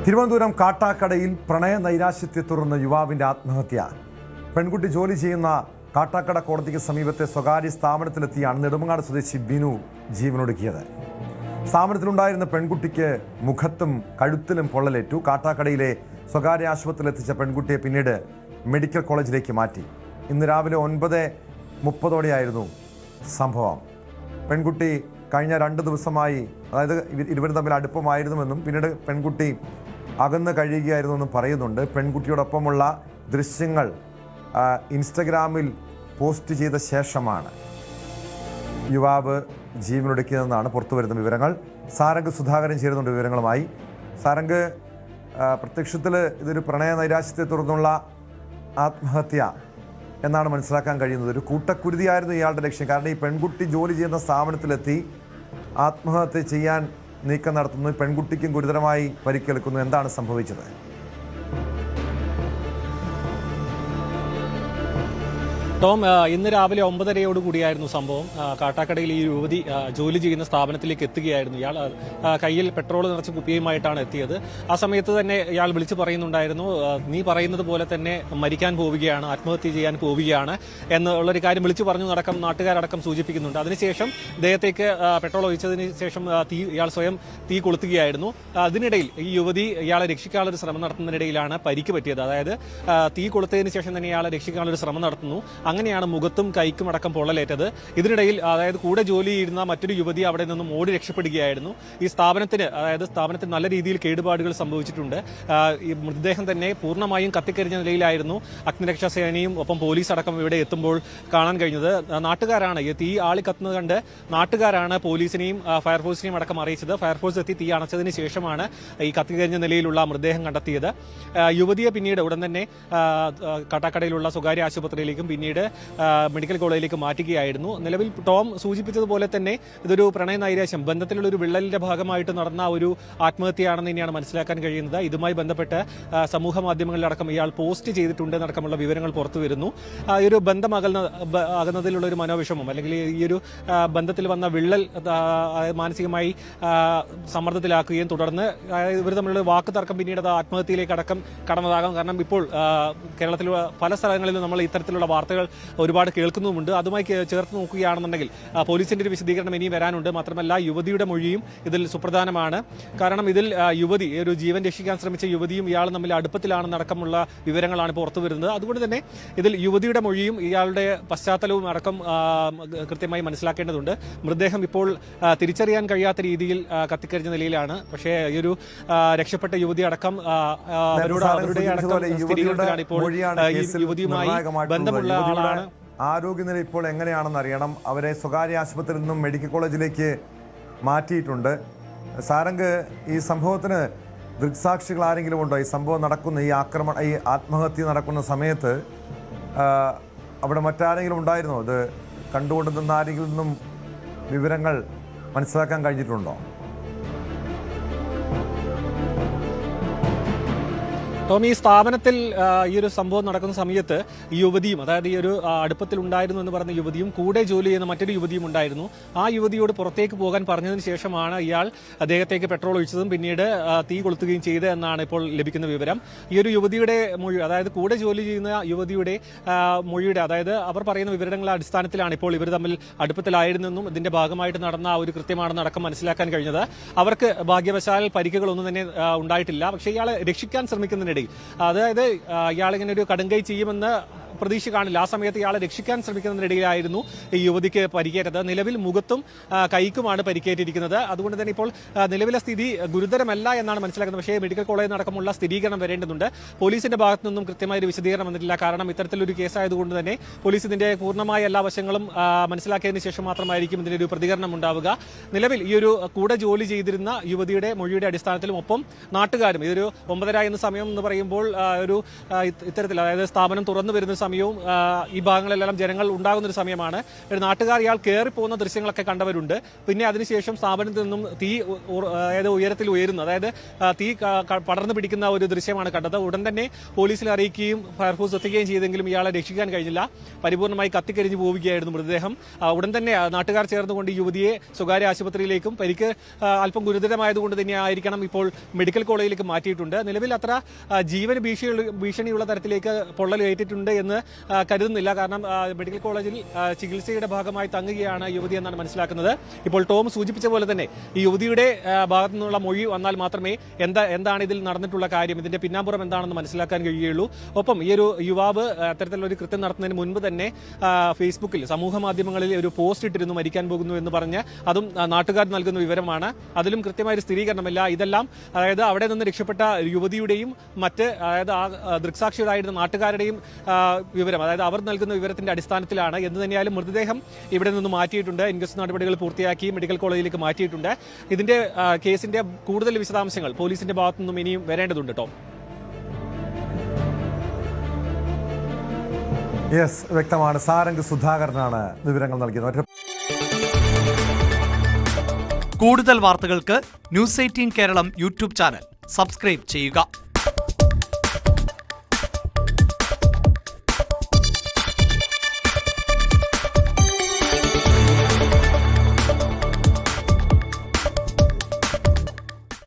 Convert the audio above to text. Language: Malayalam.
തിരുവനന്തപുരം കാട്ടാക്കടയിൽ പ്രണയ നൈരാശ്യത്തെ തുടർന്ന് യുവാവിന്റെ ആത്മഹത്യ. പെൺകുട്ടി ജോലി ചെയ്യുന്ന കാട്ടാക്കട കോടതിക്ക് സമീപത്തെ സ്വകാര്യ സ്ഥാപനത്തിലെത്തിയാണ് നെടുമങ്ങാട് സ്വദേശി ബിനു ജീവനൊടുക്കിയത്. സ്ഥാപനത്തിലുണ്ടായിരുന്ന പെൺകുട്ടിക്ക് മുഖത്തും കഴുത്തിലും പൊള്ളലേറ്റു. കാട്ടാക്കടയിലെ സ്വകാര്യ ആശുപത്രിയിൽ എത്തിച്ച പെൺകുട്ടിയെ പിന്നീട് മെഡിക്കൽ കോളേജിലേക്ക് മാറ്റി. ഇന്ന് രാവിലെ 9:30 സംഭവം. പെൺകുട്ടി കഴിഞ്ഞ 2 ദിവസമായി, അതായത് ഇരുവരും തമ്മിൽ അടുപ്പമായിരുന്നുവെന്നും പിന്നീട് പെൺകുട്ടി അകന്ന് കഴിയുകയായിരുന്നെന്നും പറയുന്നുണ്ട്. പെൺകുട്ടിയോടൊപ്പമുള്ള ദൃശ്യങ്ങൾ ഇൻസ്റ്റഗ്രാമിൽ പോസ്റ്റ് ചെയ്ത ശേഷമാണ് യുവാവ് ജീവനൊടുക്കിയതെന്നാണ് പുറത്തുവരുന്ന വിവരങ്ങൾ. സാരംഗ് സുധാകരൻ ചേരുന്നുണ്ട് വിവരങ്ങളുമായി. സാരംഗ്, പ്രത്യക്ഷത്തിൽ ഇതൊരു പ്രണയ നൈരാശ്യത്തെ തുടർന്നുള്ള ആത്മഹത്യ എന്നാണ് മനസ്സിലാക്കാൻ കഴിയുന്നത്. ഒരു കൂട്ടക്കുരുതിയായിരുന്നു ഇയാളുടെ ലക്ഷ്യം. കാരണം ഈ പെൺകുട്ടി ജോലി ചെയ്യുന്ന സ്ഥാപനത്തിലെത്തി ആത്മഹത്യ ചെയ്യാൻ നീക്കം നടത്തുന്നു. പെൺകുട്ടിക്കും ഗുരുതരമായി പരിക്കേൽക്കുന്നു. എന്താണ് സംഭവിച്ചത്? ടോം, ഇന്ന് രാവിലെ 9:30 സംഭവം. കാട്ടാക്കടയിൽ ഈ യുവതി ജോലി ചെയ്യുന്ന സ്ഥാപനത്തിലേക്ക് എത്തുകയായിരുന്നു. ഇയാൾ കയ്യിൽ പെട്രോൾ നിറച്ച കുപ്പിയുമായിട്ടാണ് എത്തിയത്. ആ സമയത്ത് തന്നെ ഇയാൾ വിളിച്ചു പറയുന്നുണ്ടായിരുന്നു, നീ പറയുന്നത് പോലെ തന്നെ മരിക്കാൻ പോവുകയാണ്, ആത്മഹത്യ ചെയ്യാൻ പോവുകയാണ് എന്നുള്ളൊരു കാര്യം വിളിച്ചു പറഞ്ഞു നടക്കം നാട്ടുകാരടക്കം സൂചിപ്പിക്കുന്നുണ്ട്. അതിനുശേഷം ദേഹത്തേക്ക് പെട്രോൾ ഒഴിച്ചതിന് ശേഷം ഇയാൾ സ്വയം തീ കൊളുത്തുകയായിരുന്നു. അതിനിടയിൽ ഈ യുവതി ഇയാളെ രക്ഷിക്കാനുള്ളൊരു ശ്രമം നടത്തുന്നതിനിടയിലാണ് പരിക്ക് പറ്റിയത്. അതായത് തീ കൊളുത്തതിന് ശേഷം തന്നെ ഇയാളെ രക്ഷിക്കാനുള്ളൊരു ശ്രമം നടത്തുന്നു. അങ്ങനെയാണ് മുഖത്തും കൈക്കും അടക്കം പൊള്ളലേറ്റത്. ഇതിനിടയിൽ അതായത് കൂടെ ജോലി ചെയ്യുന്ന മറ്റൊരു യുവതി അവിടെ നിന്നും ഓടി രക്ഷപ്പെടുകയായിരുന്നു. ഈ സ്ഥാപനത്തിന് നല്ല രീതിയിൽ കേടുപാടുകൾ സംഭവിച്ചിട്ടുണ്ട്. ഈ മൃതദേഹം തന്നെ പൂർണ്ണമായും കത്തിക്കരിഞ്ഞ നിലയിലായിരുന്നു അഗ്നിരക്ഷാ സേനയും ഒപ്പം പോലീസ് അടക്കം ഇവിടെ എത്തുമ്പോൾ കാണാൻ കഴിഞ്ഞത്. നാട്ടുകാരാണ് ഈ തീ ആളിക്കത്തുന്നത് കണ്ട് നാട്ടുകാരാണ് പോലീസിനെയും ഫയർഫോഴ്സിനെയും അടക്കം അറിയിച്ചത്. ഫയർഫോഴ്സ് എത്തി തീ അണച്ചതിന് ശേഷമാണ് ഈ കത്തിക്കരിഞ്ഞ നിലയിലുള്ള മൃതദേഹം കണ്ടെത്തിയത്. യുവതിയെ പിന്നീട് ഉടൻ തന്നെ കാട്ടാക്കടയിലുള്ള സ്വകാര്യ ആശുപത്രിയിലേക്കും പിന്നീട് മെഡിക്കൽ കോളേജിലേക്ക് മാറ്റുകയായിരുന്നു. നിലവിൽ ടോം സൂചിപ്പിച്ചതുപോലെ തന്നെ ഇതൊരു പ്രണയ നൈരാശ്യം, ബന്ധത്തിലുള്ള ഒരു വിള്ളലിന്റെ ഭാഗമായിട്ട് നടന്ന ഒരു ആത്മഹത്യയാണെന്ന് തന്നെയാണ് മനസ്സിലാക്കാൻ കഴിയുന്നത്. ഇതുമായി ബന്ധപ്പെട്ട് സമൂഹ മാധ്യമങ്ങളിലടക്കം ഇയാൾ പോസ്റ്റ് ചെയ്തിട്ടുണ്ടെന്നടക്കമുള്ള വിവരങ്ങൾ പുറത്തു വരുന്നു. ഈ ഒരു ബന്ധം അകന്നതിലുള്ള ഒരു മനോവിഷമം, അല്ലെങ്കിൽ ഈ ഒരു ബന്ധത്തിൽ വന്ന വിള്ളൽ മാനസികമായി സമ്മർദ്ദത്തിലാക്കുകയും തുടർന്ന് ഇവർ തമ്മിലുള്ള വാക്ക് തർക്കം പിന്നീട് അത് ആത്മഹത്യയിലേക്ക് അടക്കം കടന്നതാകാം. കാരണം ഇപ്പോൾ കേരളത്തിൽ പല സ്ഥലങ്ങളിലും നമ്മൾ ഇത്തരത്തിലുള്ള വാർത്തകൾ ഒരുപാട് കേൾക്കുന്നുമുണ്ട്. അതുമായി ചേർത്ത് നോക്കുകയാണെന്നുണ്ടെങ്കിൽ പോലീസിന്റെ ഒരു വിശദീകരണം ഇനിയും വരാനുണ്ട്. മാത്രമല്ല യുവതിയുടെ മൊഴിയും ഇതിൽ സുപ്രധാനമാണ്. കാരണം ഇതിൽ യുവതി, ഒരു ജീവൻ രക്ഷിക്കാൻ ശ്രമിച്ച യുവതിയും ഇയാളും തമ്മിൽ അടുപ്പത്തിലാണെന്നടക്കമുള്ള വിവരങ്ങളാണ് പുറത്തു വരുന്നത്. അതുകൊണ്ട് തന്നെ ഇതിൽ യുവതിയുടെ മൊഴിയും ഇയാളുടെ പശ്ചാത്തലവും അടക്കം കൃത്യമായി മനസ്സിലാക്കേണ്ടതുണ്ട്. മൃതദേഹം ഇപ്പോൾ തിരിച്ചറിയാൻ കഴിയാത്ത രീതിയിൽ കത്തിക്കരിഞ്ഞ നിലയിലാണ്. പക്ഷേ ഈ ഒരു രക്ഷപ്പെട്ട യുവതി അടക്കം അവരുടെ സ്ഥിരീകരണത്തിലാണ് ഇപ്പോൾ യുവതിയുമായി ബന്ധമുള്ള ആളാണ്. ആരോഗ്യനില ഇപ്പോൾ എങ്ങനെയാണെന്ന് അറിയണം. അവരെ സ്വകാര്യ ആശുപത്രിയിൽ നിന്നും മെഡിക്കൽ കോളേജിലേക്ക് മാറ്റിയിട്ടുണ്ട്. സാരംഗ്, ഈ സംഭവത്തിന് ദൃക്സാക്ഷികൾ ആരെങ്കിലും ഉണ്ടോ? ഈ സംഭവം നടക്കുന്ന, ഈ ആത്മഹത്യ നടക്കുന്ന സമയത്ത് അവിടെ മറ്റാരെങ്കിലും ഉണ്ടായിരുന്നോ? ഇത് കണ്ടുകൊണ്ട് നിന്ന ആരെങ്കിലും നിന്നും വിവരങ്ങൾ മനസ്സിലാക്കാൻ കഴിഞ്ഞിട്ടുണ്ടോ? ടോം, ഈ സ്ഥാപനത്തിൽ ഈ ഒരു സംഭവം നടക്കുന്ന സമയത്ത് ഈ യുവതിയും, അതായത് ഈ ഒരു അടുപ്പത്തിൽ ഉണ്ടായിരുന്നു എന്ന് പറഞ്ഞ യുവതിയും കൂടെ ജോലി ചെയ്യുന്ന മറ്റൊരു യുവതിയും ഉണ്ടായിരുന്നു. ആ യുവതിയോട് പുറത്തേക്ക് പോകാൻ പറഞ്ഞതിന് ശേഷമാണ് ഇയാൾ അദ്ദേഹത്തേക്ക് പെട്രോൾ ഒഴിച്ചതും പിന്നീട് തീ കൊളുത്തുകയും ചെയ്തത് എന്നാണ് ഇപ്പോൾ ലഭിക്കുന്ന വിവരം. ഈ ഒരു യുവതിയുടെ മൊഴി, അതായത് കൂടെ ജോലി ചെയ്യുന്ന യുവതിയുടെ മൊഴിയുടെ, അതായത് അവർ പറയുന്ന വിവരങ്ങളുടെ അടിസ്ഥാനത്തിലാണ് ഇപ്പോൾ ഇവർ തമ്മിൽ അടുപ്പത്തിലായിരുന്നെന്നും ഇതിന്റെ ഭാഗമായിട്ട് നടന്ന ഒരു കൃത്യമാണെന്ന് അടക്കം മനസ്സിലാക്കാൻ കഴിഞ്ഞത്. അവർക്ക് ഭാഗ്യവശാൽ പരിക്കുകളൊന്നും തന്നെ ഉണ്ടായിട്ടില്ല. പക്ഷേ ഇയാളെ രക്ഷിക്കാൻ ശ്രമിക്കുന്നതിനിടയിൽ, അതായത് ഇയാളിങ്ങനെ ഒരു കടുങ്കൈ ചെയ്യുമെന്ന് പ്രതീക്ഷ കാണില്ല. ആ സമയത്ത് ഇയാളെ രക്ഷിക്കാൻ ശ്രമിക്കുന്നതിനിടയിലായിരുന്നു ഈ യുവതിക്ക് പരിക്കേറ്റത്. നിലവിൽ മുഖത്തും കൈക്കുമാണ് പരിക്കേറ്റിരിക്കുന്നത്. അതുകൊണ്ട് തന്നെ ഇപ്പോൾ നിലവിലെ സ്ഥിതി ഗുരുതരമല്ല എന്നാണ് മനസ്സിലാക്കുന്നത്. പക്ഷേ മെഡിക്കൽ കോളേജിൽ നടക്കമുള്ള സ്ഥിരീകരണം വരേണ്ടതുണ്ട്. പോലീസിന്റെ ഭാഗത്തു നിന്നും കൃത്യമായ ഒരു വിശദീകരണം വന്നിട്ടില്ല. കാരണം ഇത്തരത്തിലൊരു കേസായതുകൊണ്ട് തന്നെ പോലീസ് ഇതിന്റെ പൂർണ്ണമായ എല്ലാ വശങ്ങളും മനസ്സിലാക്കിയതിനു ശേഷം മാത്രമായിരിക്കും ഇതിനൊരു പ്രതികരണം ഉണ്ടാവുക. നിലവിൽ ഈ ഒരു കൂടെ ജോലി ചെയ്തിരുന്ന യുവതിയുടെ മൊഴിയുടെ അടിസ്ഥാനത്തിലും ഒപ്പം നാട്ടുകാരും, ഇതൊരു 9:30 എന്ന സമയം എന്ന് പറയുമ്പോൾ ഒരു ഇത്തരത്തിൽ, അതായത് സ്ഥാപനം തുറന്നു വരുന്ന ഒരു സമയവും ഈ ഭാഗങ്ങളിലെല്ലാം ജനങ്ങൾ ഉണ്ടാകുന്ന ഒരു സമയമാണ്. ഒരു നാട്ടുകാർ ഇയാൾ കയറിപ്പോകുന്ന ദൃശ്യങ്ങളൊക്കെ കണ്ടവരുണ്ട്. പിന്നെ അതിനുശേഷം സ്ഥാപനത്തിൽ നിന്നും തീ അതായത് ഉയരത്തിൽ ഉയരുന്നു, അതായത് തീ പടർന്നു പിടിക്കുന്ന ഒരു ദൃശ്യമാണ് കണ്ടത്. ഉടൻ തന്നെ പോലീസിൽ അറിയിക്കുകയും ഫയർഫോഴ്സ് എത്തുകയും ചെയ്തെങ്കിലും ഇയാളെ രക്ഷിക്കാൻ കഴിഞ്ഞില്ല. പരിപൂർണമായി കത്തിക്കരിഞ്ഞു പോവുകയായിരുന്നു മൃതദേഹം. ഉടൻ തന്നെ നാട്ടുകാർ ചേർന്നുകൊണ്ട് ഈ യുവതിയെ സ്വകാര്യ ആശുപത്രിയിലേക്കും പരിക്ക് അല്പം ഗുരുതരമായതുകൊണ്ട് തന്നെ ആയിരിക്കണം ഇപ്പോൾ മെഡിക്കൽ കോളേജിലേക്ക് മാറ്റിയിട്ടുണ്ട്. നിലവിൽ അത്ര ജീവന് ഭീഷണിയുള്ള തരത്തിലേക്ക് പൊള്ളലേറ്റിട്ടുണ്ട് എന്ന് കരുതുന്നില്ല. കാരണം മെഡിക്കൽ കോളേജിൽ ചികിത്സയുടെ ഭാഗമായി തങ്ങുകയാണ് യുവതി എന്നാണ് മനസ്സിലാക്കുന്നത്. ഇപ്പോൾ ടോം സൂചിപ്പിച്ച പോലെ തന്നെ ഈ യുവതിയുടെ ഭാഗത്തു നിന്നുള്ള മൊഴി വന്നാൽ മാത്രമേ എന്താണ് ഇതിൽ നടന്നിട്ടുള്ള കാര്യം, ഇതിന്റെ പിന്നാമ്പുറം എന്താണെന്ന് മനസ്സിലാക്കാൻ കഴിയുകയുള്ളൂ. ഒപ്പം ഈ ഒരു യുവാവ് അത്തരത്തിലുള്ള കൃത്യം നടത്തുന്നതിന് മുൻപ് തന്നെ ഫേസ്ബുക്കിൽ സമൂഹ മാധ്യമങ്ങളിൽ ഒരു പോസ്റ്റ് ഇട്ടിരുന്നു, മരിക്കാൻ പോകുന്നു എന്ന് പറഞ്ഞ്. അതും നാട്ടുകാർ നൽകുന്ന വിവരമാണ്. അതിലും കൃത്യമായ സ്ഥിരീകരണമില്ല. ഇതെല്ലാം അതായത് അവിടെ നിന്ന് രക്ഷപ്പെട്ട യുവതിയുടെയും മറ്റ് അതായത് ദൃക്സാക്ഷികളായിരുന്ന നാട്ടുകാരുടെയും വിവരം, അതായത് അവർ നൽകുന്ന വിവരത്തിന്റെ അടിസ്ഥാനത്തിലാണ്. എന്ന് തന്നെയായാലും മൃതദേഹം ഇവിടെ നിന്ന് മാറ്റിയിട്ടുണ്ട്. ഇൻക്വസ്റ്റ് നടപടികൾ പൂർത്തിയാക്കി മെഡിക്കൽ കോളേജിലേക്ക് മാറ്റിയിട്ടുണ്ട്. ഇതിന്റെ കേസിന്റെ കൂടുതൽ വിശദാംശങ്ങൾ പോലീസിന്റെ ഭാഗത്തു നിന്നും ഇനിയും വരേണ്ടതുണ്ട്. ടോം, യെസ്, വ്യക്തമാണ്. സാരംഗ് സുധാകരനാണ് വിവരങ്ങൾ നൽകിയത്. കൂടുതൽ വാർത്തകൾക്ക് news 18 Keralam YouTube channel subscribe ചെയ്യുക.